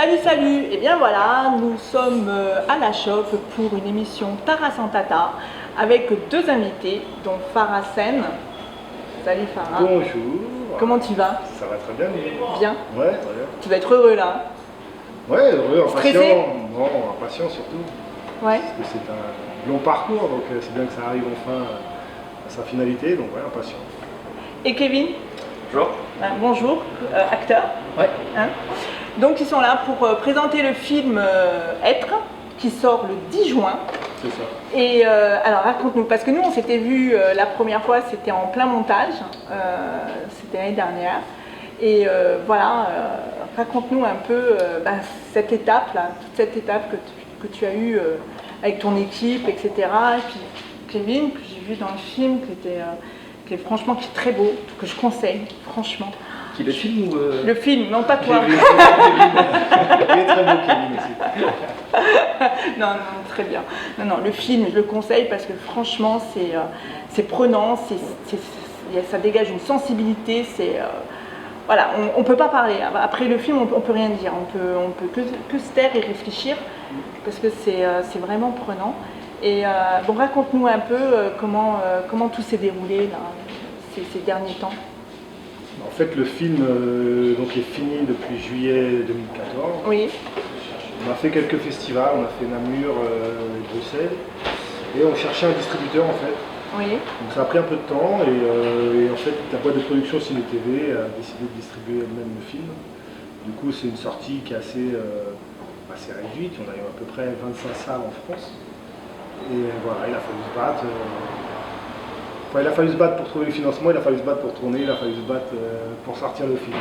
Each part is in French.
Salut, salut! Et bien voilà, nous sommes à la Chope pour une émission Tara Santata avec deux invités, dont Farah Sen. Salut Farah. Bonjour. Comment tu vas? Ça va très bien. Bien? Ouais, très bien. Tu vas être heureux là? Ouais, heureux, Stressé? impatient. Non, impatient surtout. Ouais. Parce que c'est un long parcours, donc c'est bien que ça arrive enfin à sa finalité, donc ouais, impatient. Et Kevin? Bonjour. Bonjour, acteur. Ouais. Hein, donc ils sont là pour présenter le film Être, qui sort le 10 juin. C'est ça. Et alors raconte-nous, parce que nous on s'était vu la première fois, c'était en plein montage, c'était l'année dernière. Et voilà, raconte-nous un peu cette étape-là, toute cette étape que tu as eue avec ton équipe, etc. Et puis Kevin, que j'ai vu dans le film, qui est franchement qui est très beau, que je conseille, franchement. Qui le film ou Le film, non pas toi. Il est très beau, Kevin aussi. Non, très bien. Non, le film, je le conseille parce que franchement, c'est prenant, ça dégage une sensibilité, voilà, on ne peut pas parler. Après le film, on ne peut rien dire. On peut que se taire et réfléchir parce que c'est vraiment prenant. Et bon, raconte-nous un peu comment tout s'est déroulé là, ces derniers temps. En fait, le film donc est fini depuis juillet 2014. Oui. On a fait quelques festivals, on a fait Namur et Bruxelles. Et on cherchait un distributeur en fait. Oui. Donc ça a pris un peu de temps et en fait la boîte de production Ciné TV a décidé de distribuer elle-même le film. Du coup c'est une sortie qui est assez réduite, on a eu à peu près 25 salles en France. Et voilà, il a fallu se battre. Il a fallu se battre pour trouver le financement, il a fallu se battre pour tourner, il a fallu se battre pour sortir le film.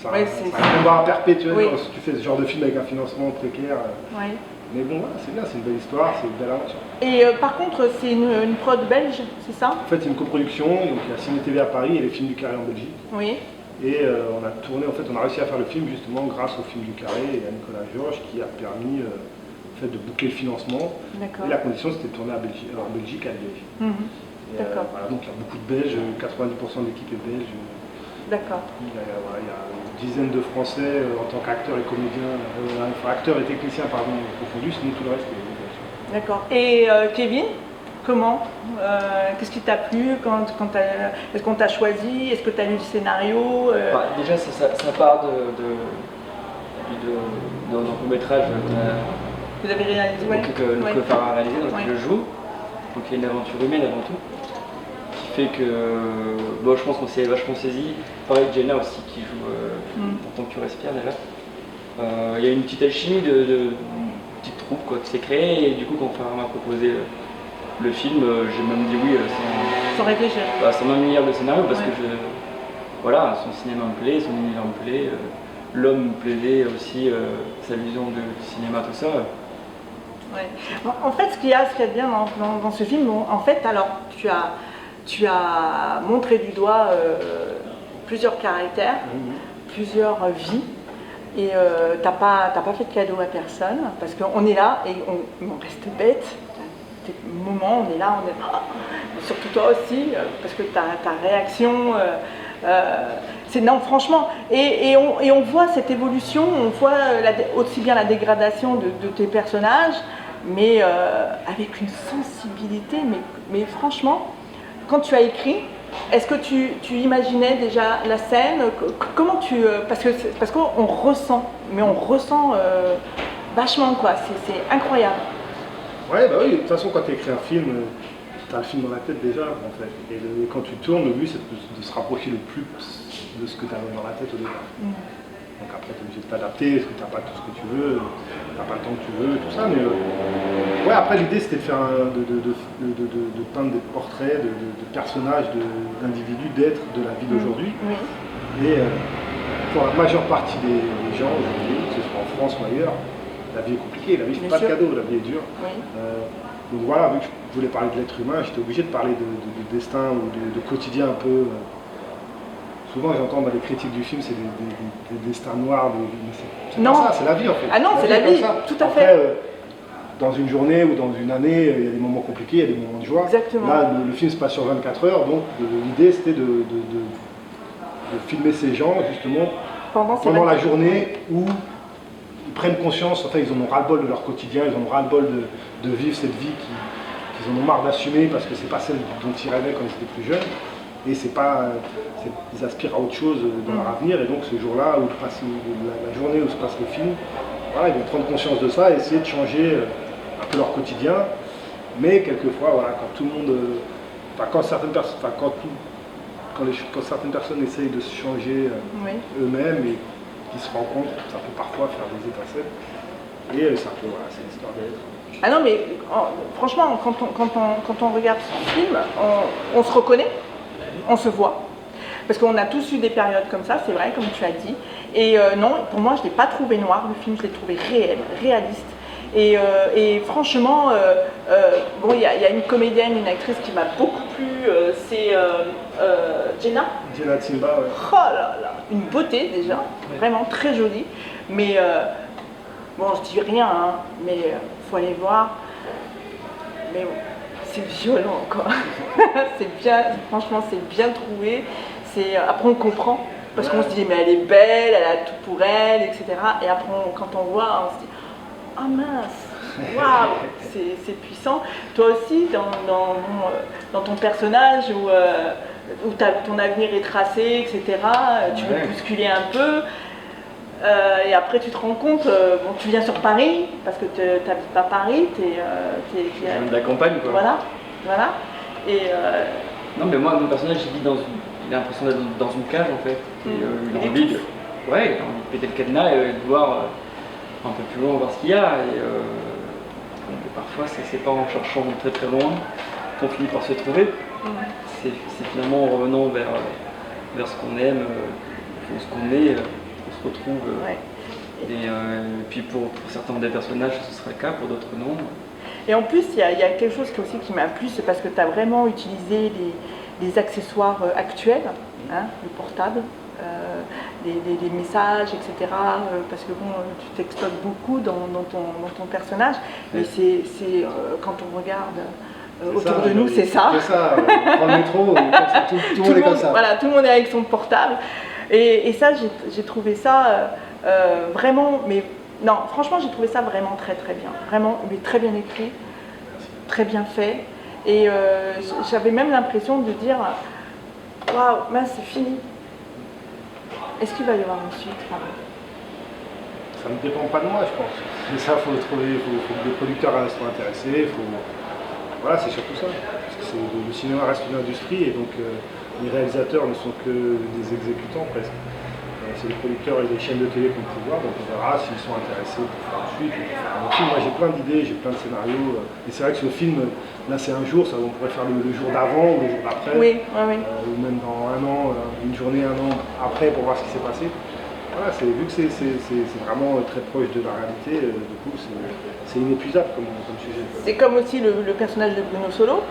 Voilà. C'est un combat perpétuel si tu fais ce genre de film avec un financement précaire. Oui. Mais bon, voilà, c'est bien, c'est une belle histoire, c'est une belle aventure. Et par contre, c'est une prod belge, c'est ça? En fait, c'est une coproduction, donc il y a Ciné TV à Paris et les films du Carré en Belgique. Oui. Et on a tourné, en fait, on a réussi à faire le film justement grâce au film du Carré et à Nicolas Georges qui a permis en fait, de boucler le financement. Et la condition, c'était de tourner en Belgique, à Liège. D'accord. Voilà, donc il y a beaucoup de Belges, 90% de l'équipe est belge. D'accord. Il y a une dizaine de Français en tant qu'acteurs et comédiens, acteurs et techniciens pardon, confondus, sinon tout le reste est belge. D'accord. Et Kevin, comment qu'est-ce qui t'a plu est-ce qu'on t'a choisi? Est-ce que tu as lu le scénario Déjà, ça part d'un court-métrage vous avez réalisé que Farah a réalisé, donc je joue. Donc il y a une aventure humaine avant tout. Qui fait que je pense qu'on s'est vachement saisi. Pareil, Jenna aussi qui joue Pourtant que tu respires déjà. Il y a une petite alchimie de petite troupe qui s'est créée et du coup quand Farah m'a proposé le film, j'ai même dit oui sans réfléchir. Sans même lire le scénario parce que voilà, son cinéma me plaît, son univers me plaît, l'homme me plaisait aussi, sa vision du cinéma, tout ça. Ouais. En fait, ce qu'il y a de bien dans ce film, en fait, alors tu as montré du doigt plusieurs caractères, plusieurs vies, et t'as pas fait de cadeau à personne, parce qu'on est là et on reste bête. Des moments, on est là, surtout toi aussi, parce que ta réaction, non, franchement, et on voit cette évolution, on voit aussi bien la dégradation de tes personnages, mais avec une sensibilité, mais franchement, quand tu as écrit, est-ce que tu imaginais déjà la scène? Comment parce qu'on ressent, mais on ressent vachement quoi, c'est incroyable. Ouais, bah oui, de toute façon quand tu écris un film, tu as le film dans la tête déjà en fait. Et quand tu tournes, le but c'est de se rapprocher le plus de ce que tu as dans la tête au départ. Donc après tu es obligé de t'adapter, parce que tu n'as pas tout ce que tu veux, tu n'as pas le temps que tu veux, tout ça. Mais ouais, après l'idée c'était de faire de peindre des portraits de personnages, d'individus, d'êtres de la vie d'aujourd'hui. Et pour la majeure partie des gens aujourd'hui, que ce soit en France ou ailleurs, la vie est compliquée, la vie c'est pas de cadeau, la vie est dure. Donc voilà, vu que je voulais parler de l'être humain, j'étais obligé de parler de destin ou de quotidien un peu. Souvent j'entends dans les critiques du film, c'est des destins noirs, c'est pas ça, c'est la vie en fait. Ah non, c'est la vie, tout à fait. Après, dans une journée ou dans une année, il y a des moments compliqués, il y a des moments de joie. Exactement. Là, le film se passe sur 24 heures, donc l'idée c'était de filmer ces gens justement pendant la journée où ils prennent conscience, en fait, ils en ont ras-le-bol de leur quotidien, ils en ont ras-le-bol de vivre cette vie qu'ils en ont marre d'assumer parce que c'est pas celle dont ils rêvaient quand ils étaient plus jeunes. Et ils aspirent à autre chose dans leur avenir. Et donc ce jour-là, la journée où se passe le film, voilà, ils vont prendre conscience de ça et essayer de changer un peu leur quotidien. Mais quelquefois, voilà, quand tout le monde, quand certaines personnes, quand certaines personnes essayent de se changer eux-mêmes et qu'ils se rendent compte, ça peut parfois faire des étincelles. Et ça peut, voilà, c'est l'histoire d'être. Ah non, mais franchement, quand on regarde ce film, on se reconnaît, on se voit. Parce qu'on a tous eu des périodes comme ça, c'est vrai, comme tu as dit. Et non, pour moi, je ne l'ai pas trouvé noir, le film, je l'ai trouvé réel, réaliste. Et franchement, bon, il y a une comédienne, une actrice qui m'a beaucoup plu, c'est Jenna. Jenna Timba, ouais. Oh là là, une beauté déjà, vraiment très jolie. Mais bon, je dis rien, hein, mais faut aller voir. Mais bon, c'est violent, quoi. C'est bien, franchement, c'est bien trouvé. Après, on comprend. Parce qu'on se dit, mais elle est belle, elle a tout pour elle, etc. Et après, quand on voit, on se dit, ah mince, waouh, c'est puissant. Toi aussi, dans ton personnage où ton avenir est tracé, etc., tu veux bousculer un peu. Et après, tu te rends compte, bon, tu viens sur Paris, parce que tu n'habites pas Paris, tu es de la campagne, quoi. Voilà. Et non, mais moi, mon personnage, il a l'impression d'être dans une cage, en fait. Et, il a envie de péter le cadenas et de voir un peu plus loin, voir ce qu'il y a. Et parfois, c'est pas en cherchant très très loin qu'on finit par se trouver. C'est finalement en revenant vers ce qu'on aime, ce qu'on est, qu'on se retrouve. Et puis pour certains des personnages, ce sera le cas, pour d'autres non. Et en plus, il y a quelque chose aussi qui m'a plu, c'est parce que tu as vraiment utilisé les accessoires actuels, hein, le portable, les messages, etc. Parce que bon, tu t'exploites beaucoup dans ton personnage, mais c'est quand on regarde autour de nous, c'est ça. C'est ça, prendre le métro, tout le monde est comme ça. Voilà, tout le monde est avec son portable. Et ça, j'ai trouvé ça vraiment, mais non, franchement, j'ai trouvé ça vraiment très très bien. Vraiment, mais très bien écrit, très bien fait. Et j'avais même l'impression de dire, waouh, mince, c'est fini. Est-ce qu'il va y avoir une suite? Ça ne dépend pas de moi, je pense. Mais ça, il faut que les producteurs soient intéressés. Voilà, c'est surtout ça. Parce que le cinéma reste une industrie et donc les réalisateurs ne sont que des exécutants presque. C'est les producteurs et les chaînes de télé qu'on peut voir, donc on verra s'ils sont intéressés pour faire une suite. Moi j'ai plein d'idées, j'ai plein de scénarios. Et c'est vrai que ce film, là c'est un jour, on pourrait faire le jour d'avant ou le jour d'après. Ou même dans un an, une journée, un an après pour voir ce qui s'est passé. Voilà, vu que c'est vraiment très proche de la réalité, du coup c'est inépuisable comme sujet. C'est comme aussi le personnage de Bruno Solo.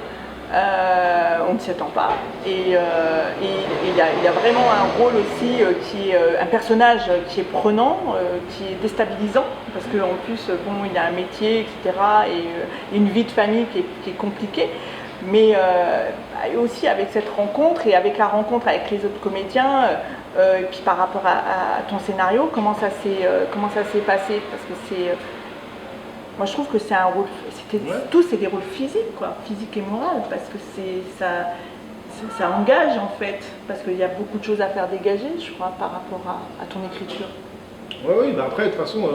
On ne s'y attend pas. Et il a vraiment un rôle aussi qui est un personnage qui est prenant, qui est déstabilisant, parce qu'en plus, bon, il a un métier, etc., et une vie de famille qui est compliquée. Mais aussi avec cette rencontre et avec la rencontre avec les autres comédiens, et puis par rapport à ton scénario, comment ça s'est passé? Parce que moi je trouve que c'est un rôle, tous c'est des rôles physiques, quoi, physiques et moraux, parce que ça engage en fait, parce qu'il y a beaucoup de choses à faire dégager, je crois, par rapport à ton écriture. Oui, bah après de toute façon,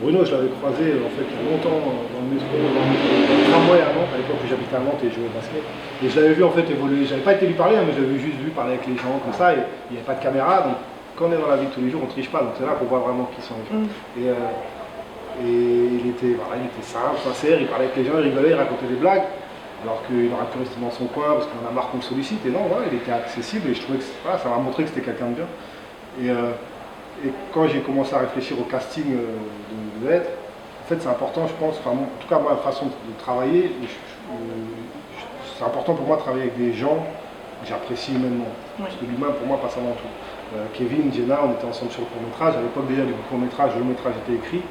Bruno je l'avais croisé en fait il y a longtemps dans le métro, dans le tramway à Nantes, à l'époque où j'habitais à Nantes et je jouais au basket. Et je l'avais vu en fait évoluer, j'avais pas été lui parler, mais je l'avais juste vu parler avec les gens comme ça, et il n'y avait pas de caméra, donc quand on est dans la vie de tous les jours, on ne triche pas, donc c'est là qu'on voit vraiment qui sont les gens. Et il était simple, sincère, il parlait avec les gens, il rigolait, il racontait des blagues, alors qu'il aurait pu rester dans son coin parce qu'on a marre qu'on le sollicite. Et non, voilà, il était accessible et je trouvais que ça m'a montré que c'était quelqu'un de bien. Et quand j'ai commencé à réfléchir au casting de Être, en fait c'est important, je pense, en tout cas ma façon de travailler, c'est important pour moi de travailler avec des gens que j'apprécie humainement. Parce que l'humain pour moi passe avant tout. Kevin, Jenna, on était ensemble sur le court-métrage. À l'époque déjà du court-métrage, le long-métrage était écrit.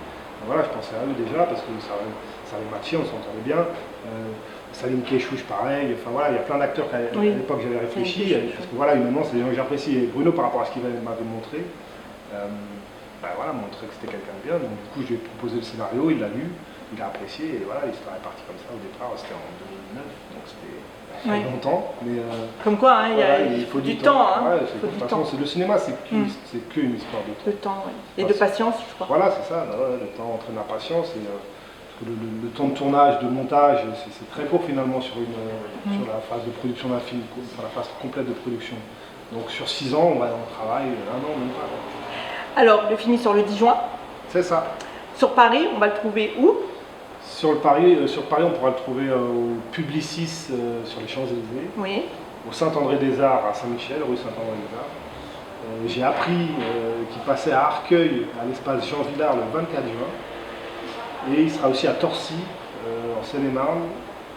Voilà, je pensais à eux déjà parce que ça avait matché, on s'entendait bien. Salim Kéchouche, pareil. Enfin voilà, il y a plein d'acteurs qu'à l'époque j'avais réfléchi. Parce que voilà, humainement, c'est des gens que j'apprécie. Et Bruno, par rapport à ce qu'il m'avait montré, voilà, montrer que c'était quelqu'un de bien. Donc du coup, je lui ai proposé le scénario, il l'a lu, il a apprécié, et voilà, l'histoire est partie comme ça au départ, c'était en 2009, donc c'était il y a longtemps. Mais, comme quoi, hein, voilà, il faut du temps. Hein. Ouais, de toute façon, le cinéma, c'est qu'une histoire de temps. De temps, ouais. Et de patience, je crois. Voilà, c'est ça, le temps entraîne la patience. Et, le temps de tournage, de montage, c'est très court finalement sur la phase de production d'un film, enfin, la phase complète de production. Donc sur 6 ans, on travaille 1 an, même pas. Alors, le film sort le 10 juin. C'est ça. Sur Paris, on va le trouver où? Sur Paris, on pourra le trouver au Publicis sur les Champs-Élysées, oui. au Saint-André-des-Arts à Saint-Michel, rue Saint-André-des-Arts. J'ai appris qu'il passait à Arcueil, à l'espace Jean Villard, le 24 juin. Et il sera aussi à Torcy, en Seine-et-Marne,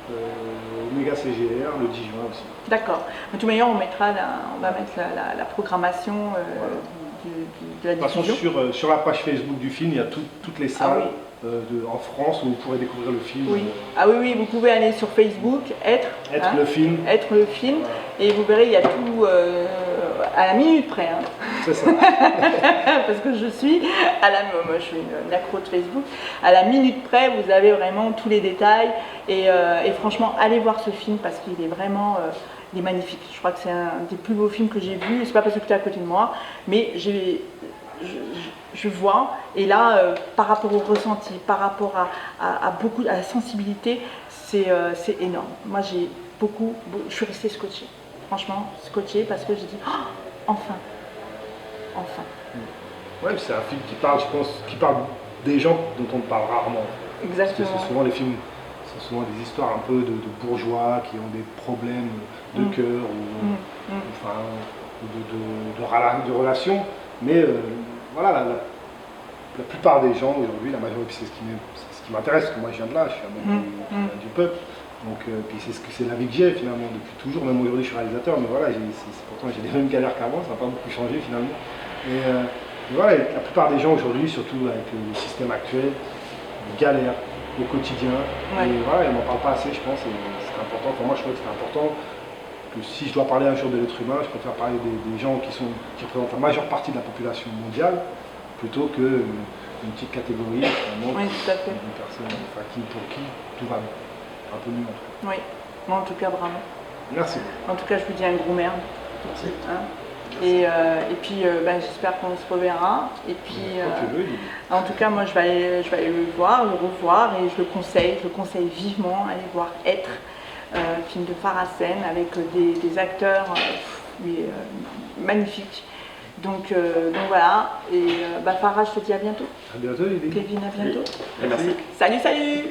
au Méga CGR, le 10 juin aussi. D'accord. De toute manière, on va mettre la programmation de la diffusion. De toute façon, sur la page Facebook du film, il y a toutes les salles en France où vous pourrez découvrir le film. Oui. Ah oui, vous pouvez aller sur Facebook, être le film. Être le film, voilà. Et vous verrez, il y a tout à la minute près. Hein. C'est ça. Parce que moi je suis une accro de Facebook. À la minute près, vous avez vraiment tous les détails. Et franchement, allez voir ce film parce qu'il est vraiment... il est magnifique. Je crois que c'est un des plus beaux films que j'ai vus. C'est pas parce que tu es à côté de moi, mais je vois, et là, par rapport au ressenti, par rapport à la sensibilité, c'est énorme. Moi, je suis restée scotchée. Franchement, scotchée parce que j'ai dit, oh, enfin. Ouais, c'est un film qui parle, je pense, des gens dont on parle rarement. Exactement. Parce que c'est souvent les films, c'est souvent des histoires un peu de bourgeois qui ont des problèmes de cœur ou de relations. Mais voilà, la plupart des gens aujourd'hui, la majorité, c'est ce qui m'intéresse, parce que moi je viens de là, je suis un mec du peuple. Donc, puis c'est la vie que j'ai finalement depuis toujours, même aujourd'hui je suis réalisateur, mais voilà, pourtant j'ai les mêmes galères qu'avant, ça n'a pas beaucoup changé finalement. Et voilà, la plupart des gens aujourd'hui, surtout avec le système actuel, galèrent au quotidien. Ouais. Et voilà, on n'en parle pas assez, je pense, et c'est important. Pour moi, je trouve que c'est important que si je dois parler un jour de l'être humain, je préfère parler des gens qui représentent la majeure partie de la population mondiale, plutôt qu'une petite catégorie, finalement, oui, tout à fait. Une personne pour qui tout va un peu mieux. Oui, moi en tout cas, bravo. Merci. En tout cas, je vous dis un gros merde. Merci. Hein, et puis, j'espère qu'on se reverra. Et puis, en tout cas, moi, je vais aller le voir, le revoir, et je le conseille vivement. Allez voir Être, film de Farah Sen avec des acteurs magnifiques. Donc voilà. Et Farah, je te dis à bientôt. À bientôt, Lily. Kevin, à bientôt. Oui. Merci. Salut.